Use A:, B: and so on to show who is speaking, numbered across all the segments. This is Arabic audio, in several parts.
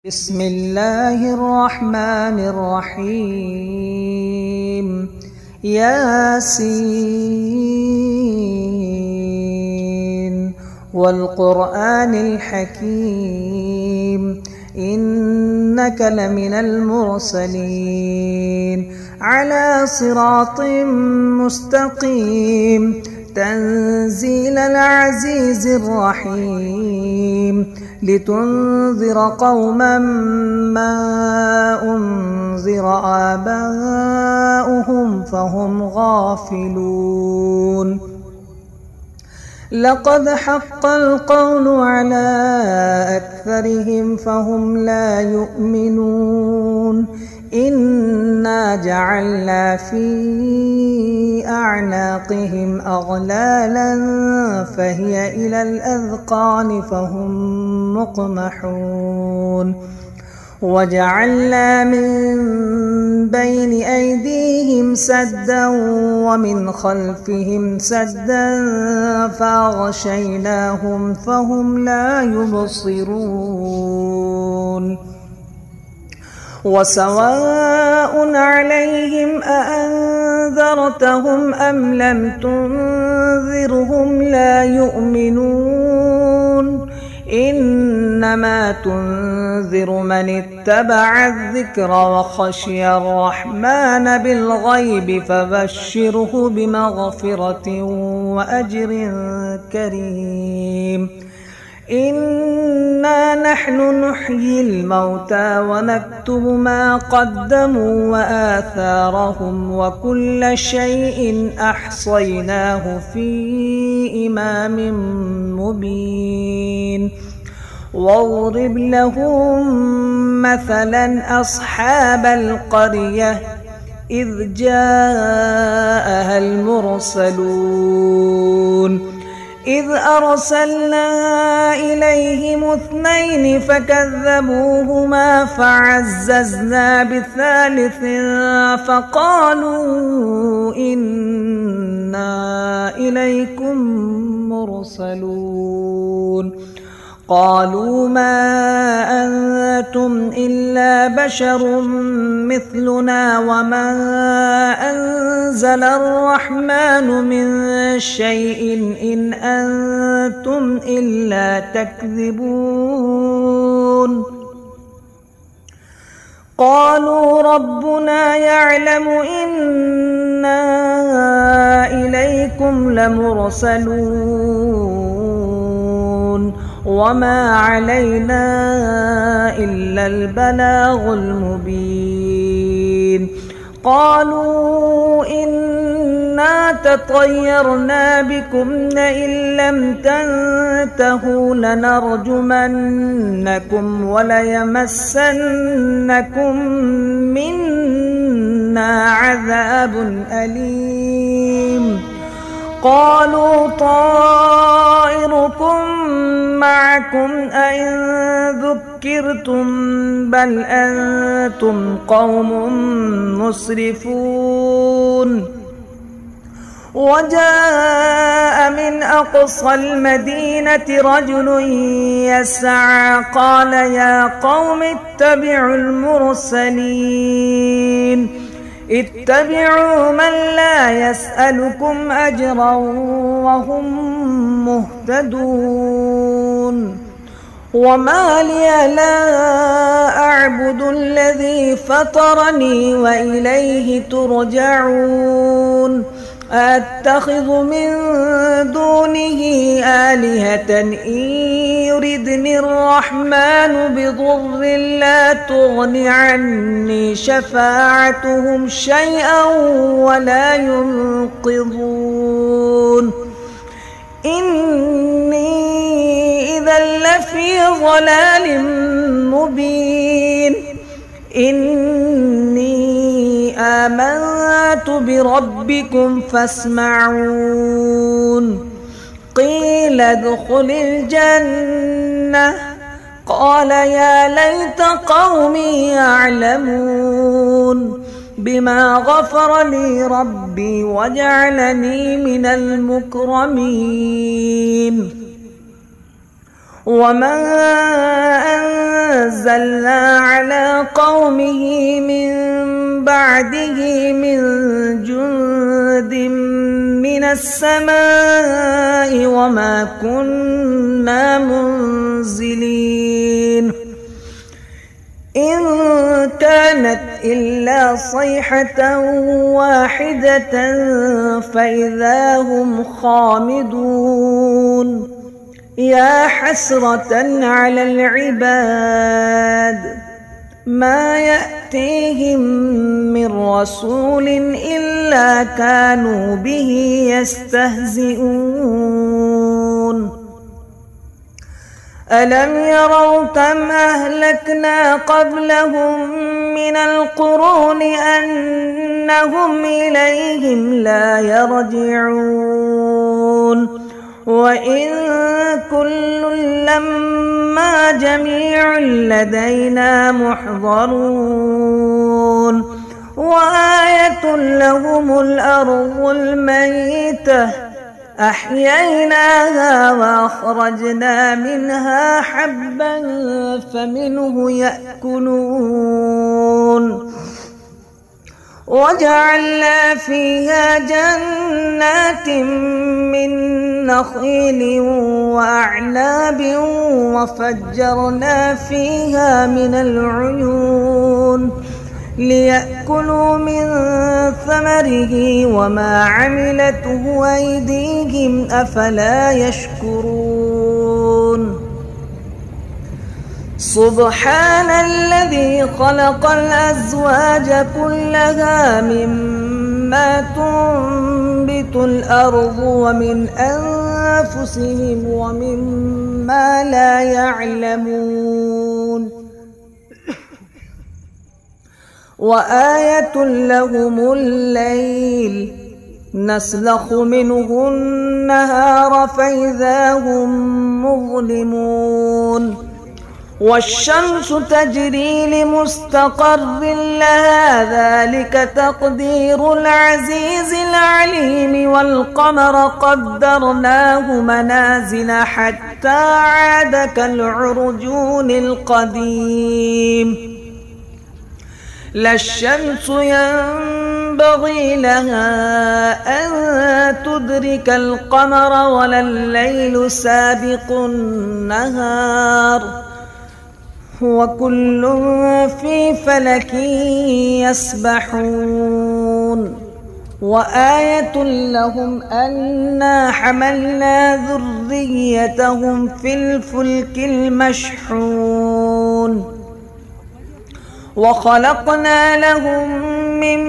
A: بسم الله الرحمن الرحيم. ياسين والقرآن الحكيم إنك لمن المرسلين على صراط مستقيم تنزيل العزيز الرحيم لتنذر قوما ما أنذر آباؤهم فهم غافلون. لقد حق القول على أكثرهم فهم لا يؤمنون. إنا جعلنا في أعناقهم أغلالا فهي إلى الأذقان فهم مقمحون. وجعلنا من بين أيديهم سدا ومن خلفهم سدا فأغشيناهم فهم لا يبصرون. وسواء عليهم أأنذرتهم أم لم تنذرهم لا يؤمنون. إنما تنذر من اتبع الذكر وخشي الرحمن بالغيب فبشره بمغفرة وأجر كريم. إنا نحن نحيي الموتى ونكتب ما قدموا وآثارهم وكل شيء أحصيناه في إمام مبين. واضرب لهم مثلا أصحاب القرية إذ جاءها المرسلون إذ أرسلنا إليهم 2 فكذبوهما فعززنا بثالث فقالوا إنا إليكم مرسلون. قالوا ما أنتم إلا بشر مثلنا وما أنزل الرحمن من شيء إن أنتم إلا تكذبون. قالوا ربنا يعلم إنا إليكم لمرسلون وما علينا إلا البلاغ المبين. قالوا إنا تطيرنا بكم لئن لم تنتهوا لنرجمنكم وليمسنكم منا عذاب أليم. قالوا طائركم معكم أئن ذكرتم بل أنتم قوم مسرفون. وجاء من أقصى المدينة رجل يسعى قال يا قوم اتبعوا المرسلين اتبعوا من لا يسألكم أجرا وهم مهتدون. وما لي لا أعبد الذي فطرني وإليه ترجعون. أتخذ من دونه آلهة إن يردني الرحمن بضر لا تغن عني شفاعتهم شيئا ولا ينقذون. إني إذا لفي ضلال مبين. إني آمنت بربكم فاسمعون. قيل ادخل الجنة قال يا ليت قومي يعلمون بما غفر لي ربي وجعلني من المكرمين. وما أنزلنا على قومه من بعده من جند من السماء وما كنا منزلين إن كانت إلا صيحة واحدة فإذا هم خامدون يا حسرة على العباد ما يأتيهم من رسول إلا كانوا به يستهزئون ألم يروا كم أهلكنا قبلهم من القرون أنهم إليهم لا يرجعون وإن كل لما جميع لدينا محضرون وآية لهم الأرض الميتة أحييناها وأخرجنا منها حبا فمنه يأكلون وجعلنا فيها جنات من نخيل وأعناب وفجرنا فيها من العيون ليأكلوا من ثمره وما عملته أيديهم أفلا يشكرون سبحان الذي خلق الأزواج كلها مما تنبت الأرض ومن أنفسهم ومما لا يعلمون وآية لهم الليل نسلخ منه النهار فإذا هم مظلمون والشمس تجري لمستقر لها ذلك تقدير العزيز العليم والقمر قدرناه منازل حتى عاد كالعرجون القديم لا الشمس ينبغي لها أن تدرك القمر ولا الليل سابق النهار وكل في فلك يسبحون وآية لهم أنا حملنا ذريتهم في الفلك المشحون وخلقنا لهم من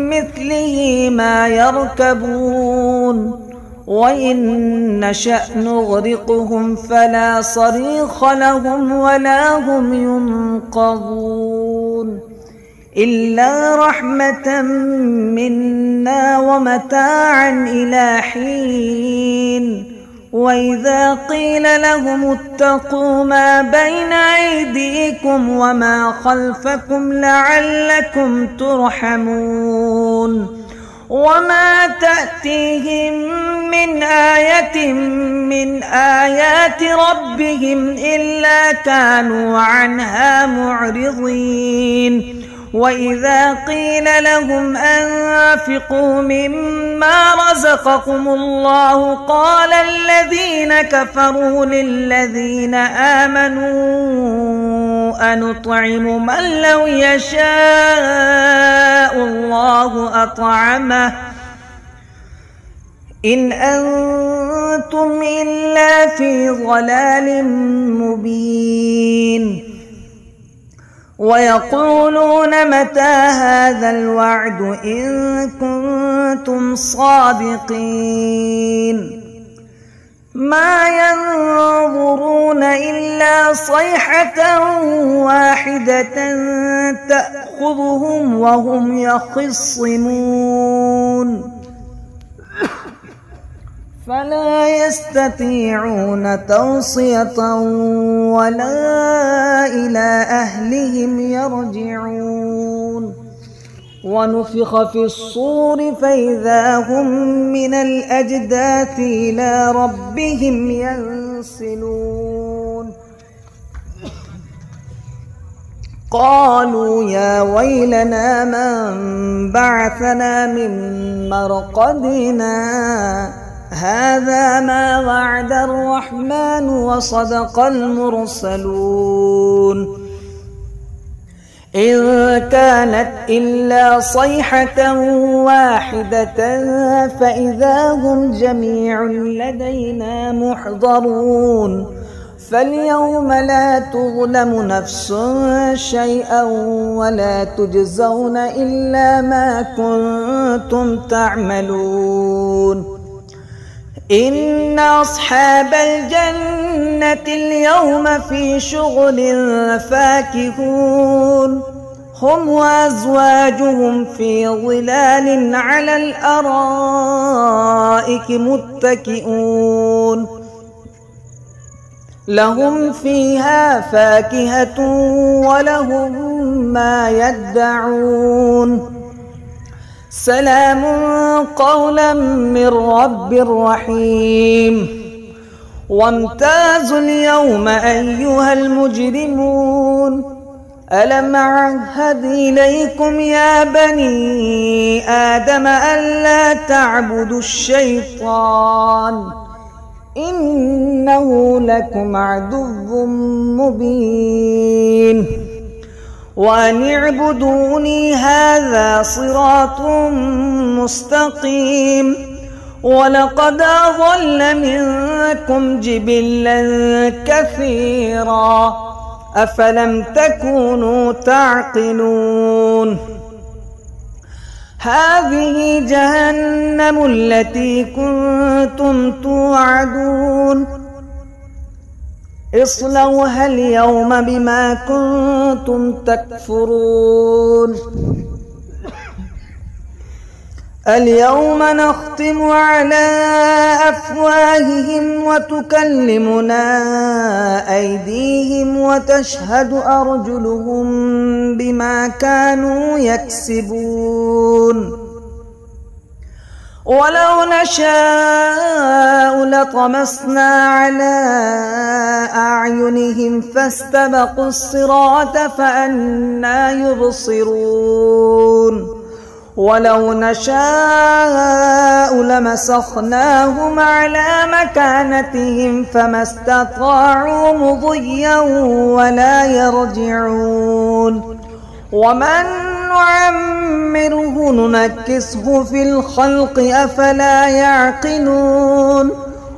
A: مثله ما يركبون وإن نشأ نغرقهم فلا صريخ لهم ولا هم ينقذون إلا رحمة منا ومتاعا إلى حين وإذا قيل لهم اتقوا ما بين أيديكم وما خلفكم لعلكم ترحمون وما تأتيهم من آية من آيات ربهم إلا كانوا عنها معرضين وإذا قيل لهم أنفقوا مما رزقكم الله قال الذين كفروا للذين آمنوا أنطعم من لو يشاء الله أطعمه إن أنتم إلا في ضلال مبين ويقولون متى هذا الوعد إن كنتم صادقين ما ينظرون إلا صيحة واحدة تأخذهم وهم يخصمون فلا يستطيعون توصية ولا إلى أهلهم يرجعون ونفخ في الصور فإذا هم من الأجداث إلى ربهم ينسلون قالوا يا ويلنا من بعثنا من مرقدنا هذا ما وعد الرحمن وصدق المرسلون إن كانت إلا صيحة واحدة فإذا هم جميع لدينا محضرون فاليوم لا تظلم نفس شيئا ولا تجزون إلا ما كنتم تعملون إن أصحاب الجنة اليوم في شغل فاكهون هم وأزواجهم في ظلال على الأرائك متكئون لهم فيها فاكهة ولهم ما يدعون سلام قولا من رب رحيم وامتازوا اليوم أيها المجرمون ألم أعهد إليكم يا بني آدم ألا تعبدوا الشيطان إنه لكم عدو مبين وأن اعبدوني هذا صراط مستقيم ولقد أضل منكم جبلا كثيرا أفلم تكونوا تعقلون هذه جهنم التي كنتم توعدون اصلوها اليوم بما كنتم تكفرون اليوم نختم على أفواههم وتكلمنا أيديهم وتشهد أرجلهم بما كانوا يكسبون ولو نشاء لطمسنا على أعينهم فاستبقوا الصراط فأنى يبصرون ولو نشاء لمسخناهم على مكانتهم فما استطاعوا مضيا ولا يرجعون ومن نعمره ننكسه في الخلق أفلا يعقلون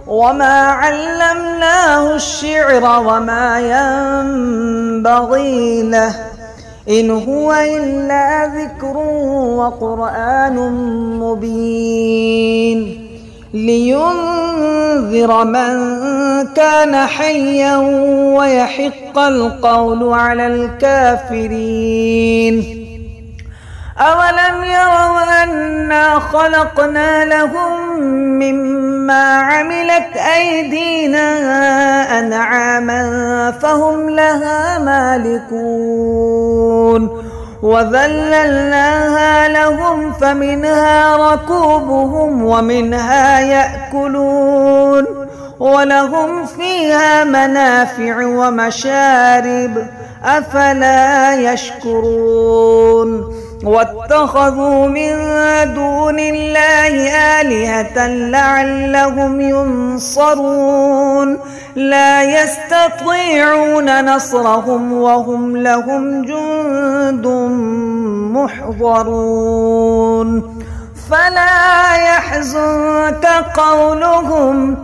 A: وما علمناه الشعر وما ينبغي له إن هو إلا ذكر وقرآن مبين لينذر من كان حيا ويحق القول على الكافرين أولم يروا أنا خلقنا لهم مما عملت أيدينا أنعاما فهم لها مالكون وذللناها لهم فمنها ركوبهم ومنها يأكلون ولهم فيها منافع ومشارب أفلا يشكرون واتخذوا من دون الله آلهة لعلهم ينصرون لا يستطيعون نصرهم وهم لهم جند محضرون فلا يحزنك قولهم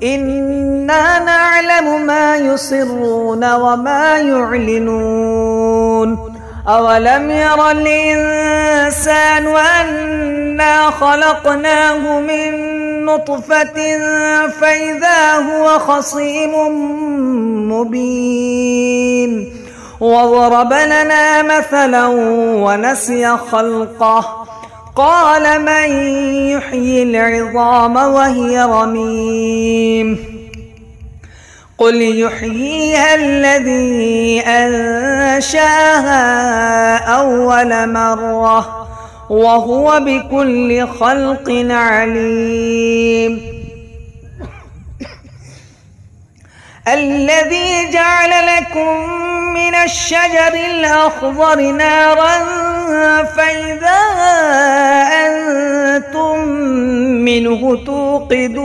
A: إنا نعلم ما يسرون وما يعلنون أولم ير الإنسان أنا خلقناه من نطفة فإذا هو خصيم مبين وضرب لنا مثلا ونسي خلقه قال من يحيي العظام وهي رميم قل يحييها الذي أنشأها أول مرة وهو بكل خلق عليم الذي جعل لكم من الشجر الأخضر نارا فإذا أنتم منه توقدون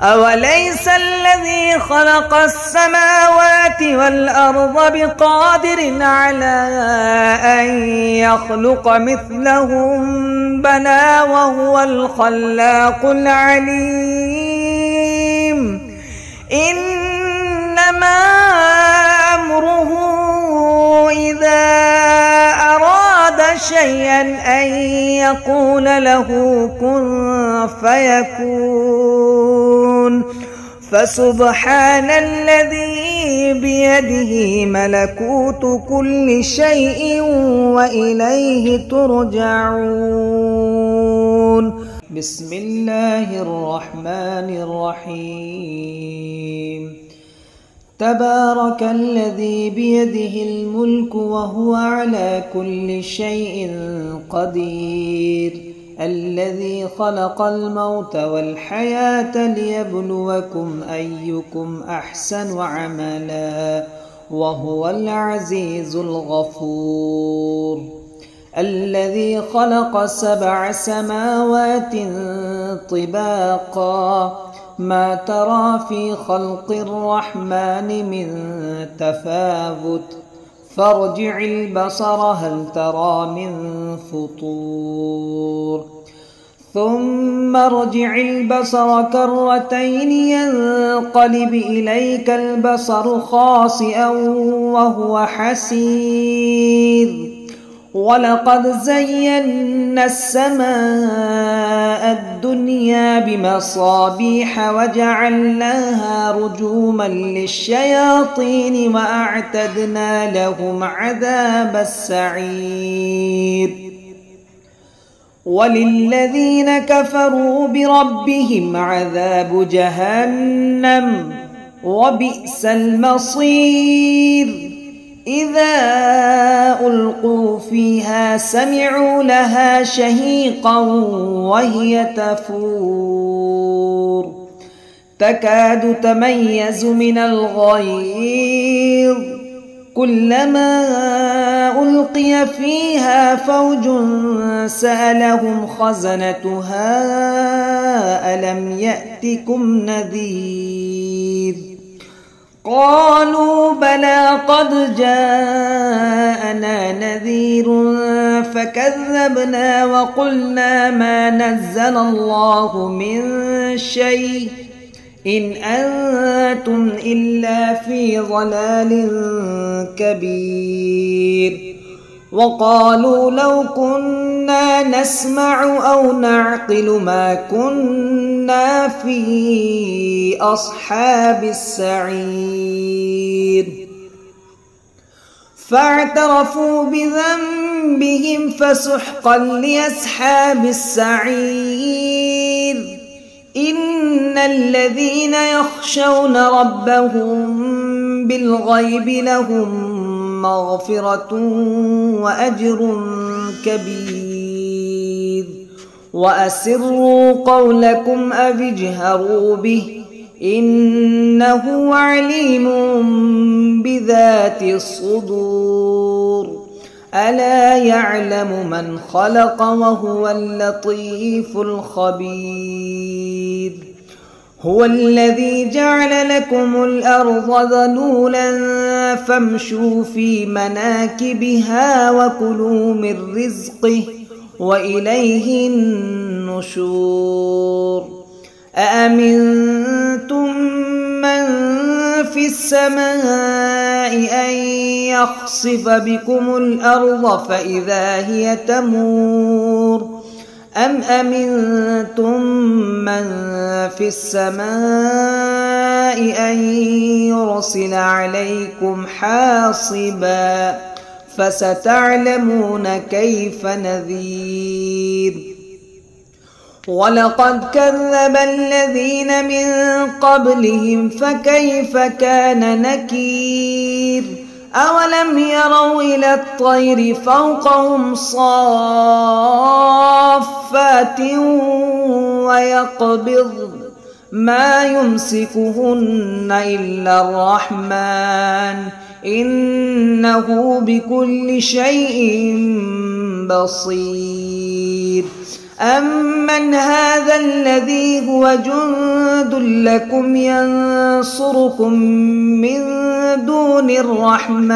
A: أوليس الذي خلق السماوات والأرض بقادر على أن يخلق مثلهم بلى وهو الخلاق العليم إنما أمره إذا أراد شيئا أن يقول له كن فيكون فسبحان الذي بيده ملكوت كل شيء وإليه ترجعون. بسم الله الرحمن الرحيم. تبارك الذي بيده الملك وهو على كل شيء قدير الذي خلق الموت والحياة ليبلوكم أيكم أحسن عملا وهو العزيز الغفور. الذي خلق 7 سماوات طباقا ما ترى في خلق الرحمن من تفاوت فارجع البصر هل ترى من فطور ثم ارجع البصر كرتين ينقلب إليك البصر خاسئا وهو حسير ولقد زينا السماء الدنيا بمصابيح وجعلناها رجوما للشياطين وأعتدنا لهم عذاب السعير. وللذين كفروا بربهم عذاب جهنم وبئس المصير. إذا ألقوا فيها سمعوا لها شهيقا وهي تفور تكاد تميز من الغيظ كلما ألقي فيها فوج سألهم خزنتها ألم يأتكم نذير قالوا بلى قد جاءنا نذير فكذبنا وقلنا ما نزل الله من شيء إن أنتم إلا في ضلال كبير. وقالوا لو كنا نسمع أو نعقل ما كنا في أصحاب السعير فاعترفوا بذنبهم فسحقا لأصحاب السعير. إن الذين يخشون ربهم بالغيب لهم مغفرة وأجر كبير. وأسروا قولكم أو اجهروا به إنه عليم بذات الصدور. ألا يعلم من خلق وهو اللطيف الخبير. هو الذي جعل لكم الأرض ذلولا فامشوا في مناكبها وكلوا من رزقه وإليه النشور. أأمنتم من في السماء أن يخسف بكم الأرض فإذا هي تمور أم أمنتم من في السماء أن يرسل عليكم حاصبا فستعلمون كيف نذير. ولقد كذب الذين من قبلهم فكيف كان نكير. أولم يروا إلى الطير فوقهم صافات ويقبض ما يمسكهن إلا الرحمن إنه بكل شيء بصير. أمن هذا الذي هو جند لكم ينصركم من دون الرحمن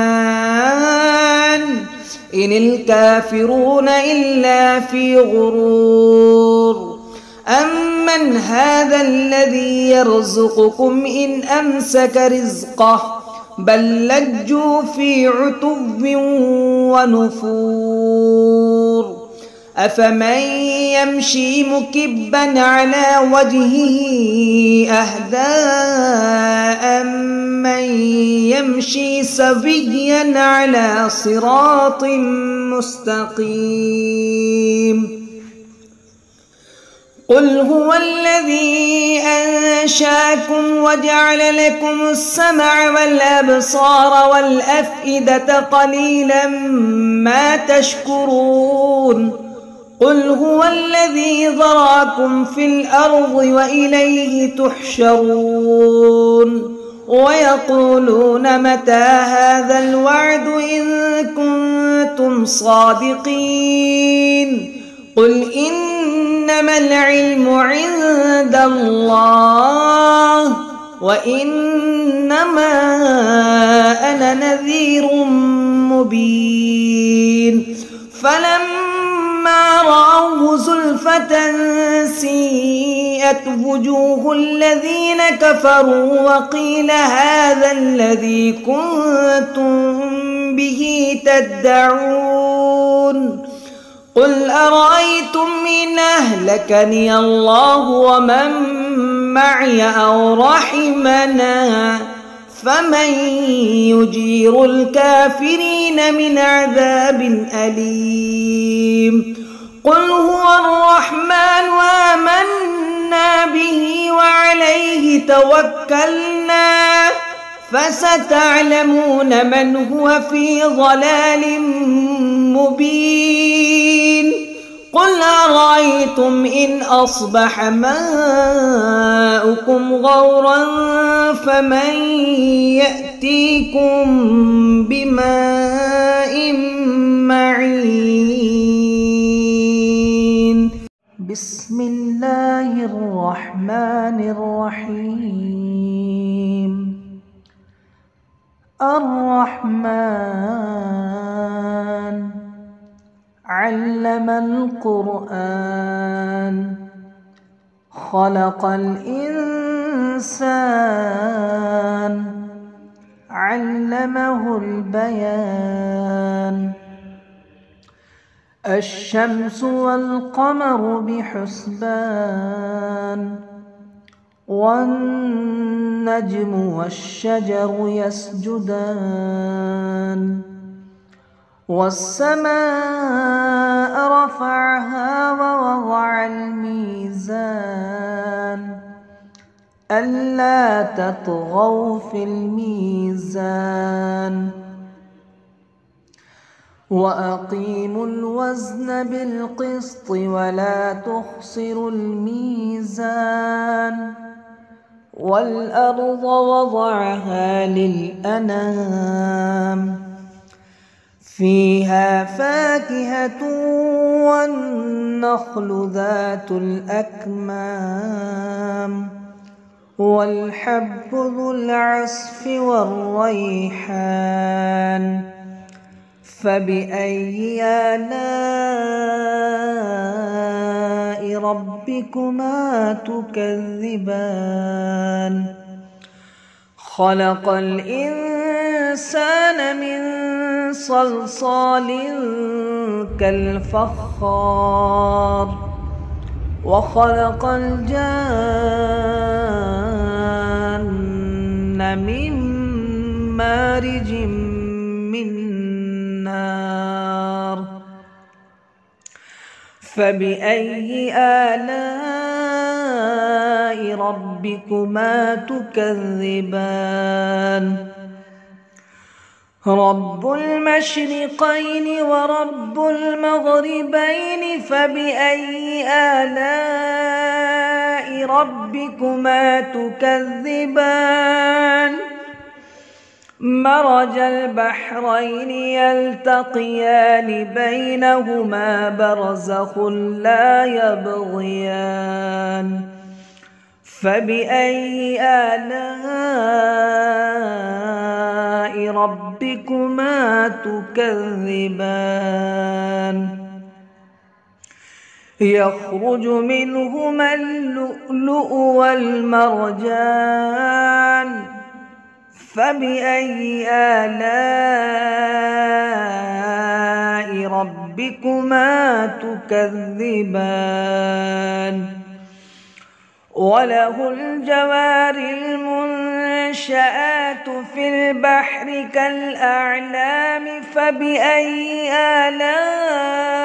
A: إن الكافرون إلا في غرور. أمن هذا الذي يرزقكم إن أمسك رزقه بل لجوا في عتو ونفور. أفمن يمشي مكبا على وجهه أهدى أمن يمشي سويا على صراط مستقيم. قل هو الذي أنشأكم وجعل لكم السمع والأبصار والأفئدة قليلا ما تشكرون. قل هو الذي ذراكم في الأرض وإليه تحشرون. ويقولون متى هذا الوعد إن كنتم صادقين. قل إنما العلم عند الله وإنما أنا نذير مبين. فلما رأوه زلفة سيئت وجوه الذين كفروا وقيل هذا الذي كنتم به تدعون. قل أرأيتم إن أهلكني الله ومن معي أو رحمنا فمن يجير الكافرين من عذاب أليم. قل هو الرحمن وآمنا به وعليه توكلنا فستعلمون من هو في ضلال مبين. قل أرأيتم إن أصبح ماؤكم غورا فمن يأتيكم بماء معين. بسم الله الرحمن الرحيم. الرحمن علم القرآن خلق الإنسان علمه البيان. الشمس والقمر بحسبان والنجم والشجر يسجدان. والسماء رفعها ووضع الميزان ألا تطغوا في الميزان وأقيموا الوزن بالقسط ولا تخسروا الميزان. والأرض وضعها للأنام فيها فاكهة والنخل ذات الأكمام والحب ذو العصف والريحان. فبأي آلاء ربكما تكذبان. خلق الإنسان من صلصال كالفخار وخلق الجان من مارج من نار. فبأي آلاء ربكما تكذبان. رب المشرقين ورب المغربين فبأي آلاء ربكما تكذبان مرج البحرين يلتقيان بينهما برزخ لا يبغيان فبأي آلاء ربكما تكذبان يخرج منهما اللؤلؤ والمرجان فبأي آلاء ربكما تكذبان وله الجوار المنشآت في البحر كالأعلام فبأي آلاء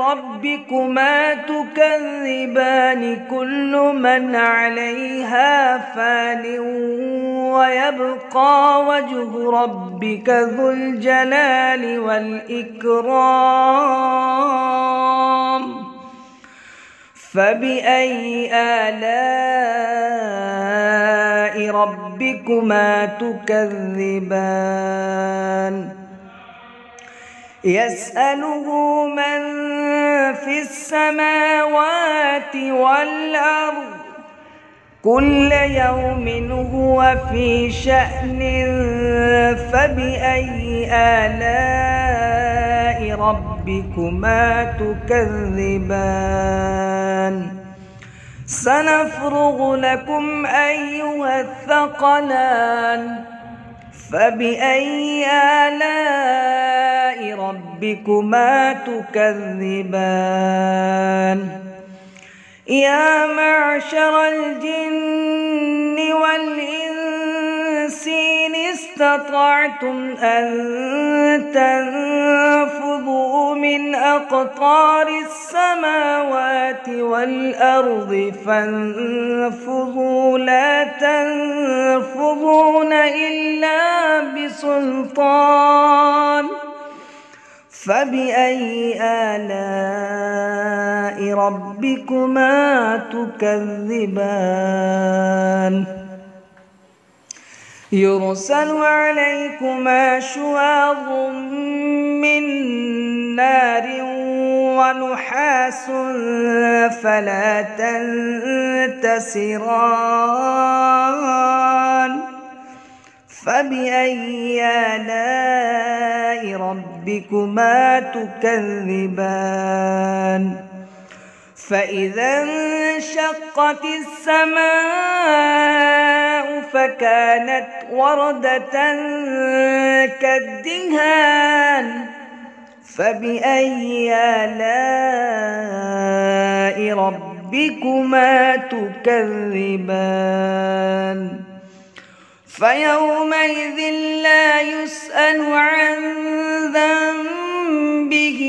A: ربكما تكذبان كل من عليها فان ويبقى وجه ربك ذو الجلال والإكرام فبأي آلاء ربكما تكذبان يسأله من في السماوات والأرض كل يوم هو في شأن فبأي آلاء ربكما تكذبان سنفرغ لكم أيها الثقلان فبأي آلاء ربكما تكذبان يا معشر الجن والإنس إن استطعتم أن تنفذوا من أقطار السماوات والأرض فانفذوا لا تنفذون إلا بسلطان فبأي آلاء ربكما تكذبان يرسل عليكما شواظ من نار ونحاس فلا تنتصران فبأي آلاء ربكما تكذبان فإذا انشقت السماء فكانت وردة كالدهان فبأي آلاء ربكما تكذبان فيومئذ لا يسأل عن ذنبه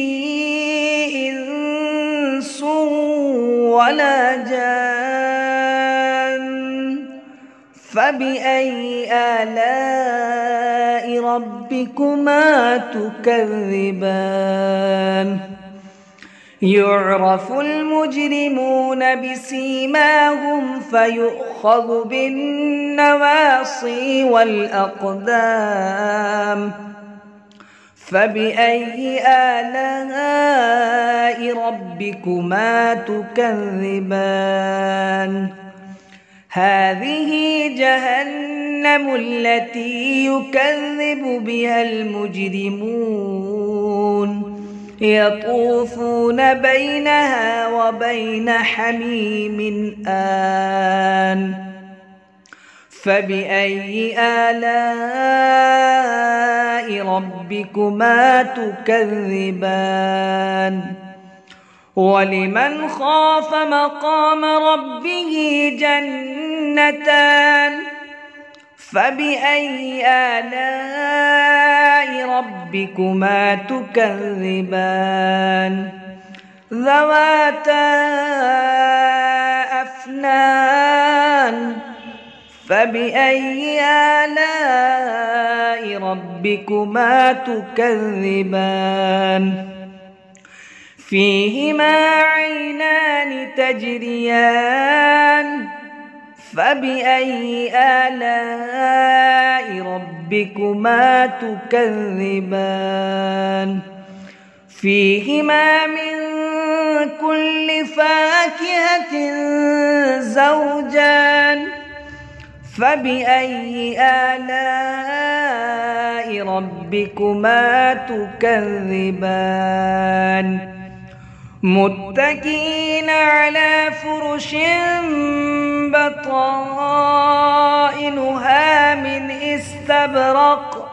A: إنس ولا جان فبأي آلاء ربكما تكذبان يعرف المجرمون بسيماهم فيؤخذ بالنواصي والأقدام فبأي آلاء ربكما تكذبان هذه جهنم التي يكذب بها المجرمون يطوفون بينها وبين حميم آن فبأي آلاء ربكما تكذبان ولمن خاف مقام ربه جنتان فبأي آلاء ربكما تكذبان ذواتا أفنان فبأي آلاء ربكما تكذبان فيهما عينان تجريان فبأي آلاء ربكما تكذبان فيهما من كل فاكهة زوجان فبأي آلاء ربكما تكذبان متكئين على فرش بطائنها من استبرق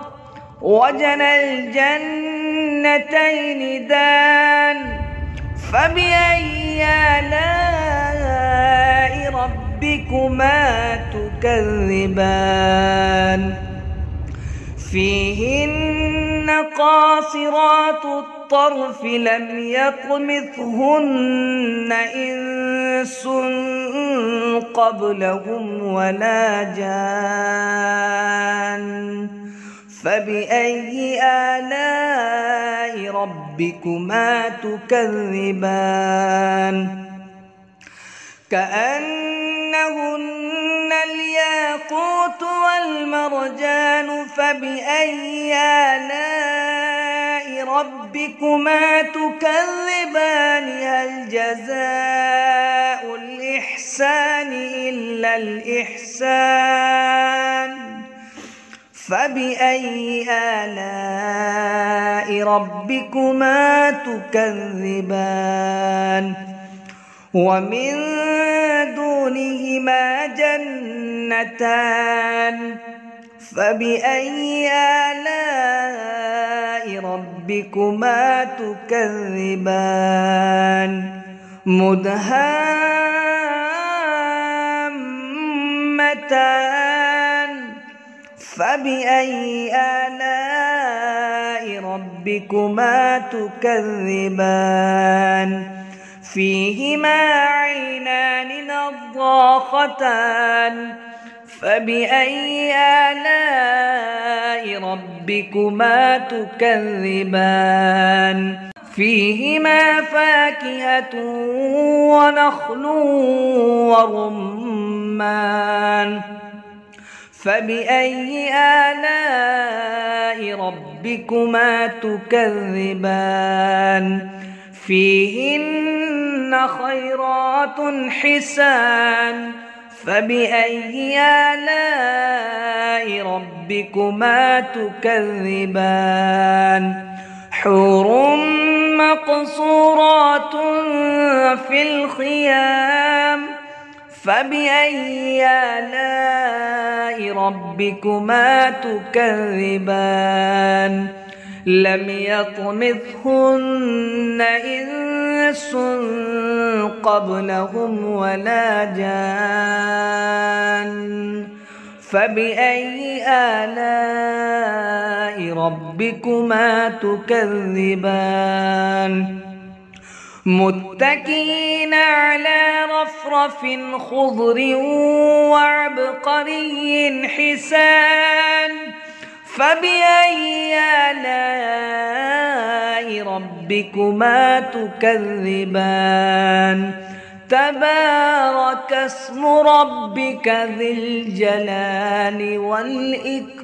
A: وجنى الجنتين دان فبأي آلاء ربكما تكذبان فيهن قاصرات الطرف لم يطمثهن إنس قبلهم ولا جان فبأي آلاء ربكما تكذبان كأنهن الياقوت والمرجان فبأي آلاء ربكما تكذبان هل جزاء الإحسان إلا الإحسان فبأي آلاء ربكما تكذبان ومن دونهما جنتان فبأي آلاء ربكما تكذبان مدهامتان فبأي آلاء ربكما تكذبان فيهما عينان نضاختان فبأي آلاء ربكما تكذبان فيهما فاكهة ونخل ورمان فبأي آلاء ربكما تكذبان فيهن خيرات حسان فبأي آلاء ربكما تكذبان حور مقصورات في الخيام فبأي آلاء ربكما تكذبان لم يطمثهن إنس قبلهم ولا جان فبأي آلاء ربكما تكذبان متكئين على رفرف خضر وعبقري حسان فبأي آلاء ربكما تكذبان تبارك اسم ربك ذي الجلال والإكرام.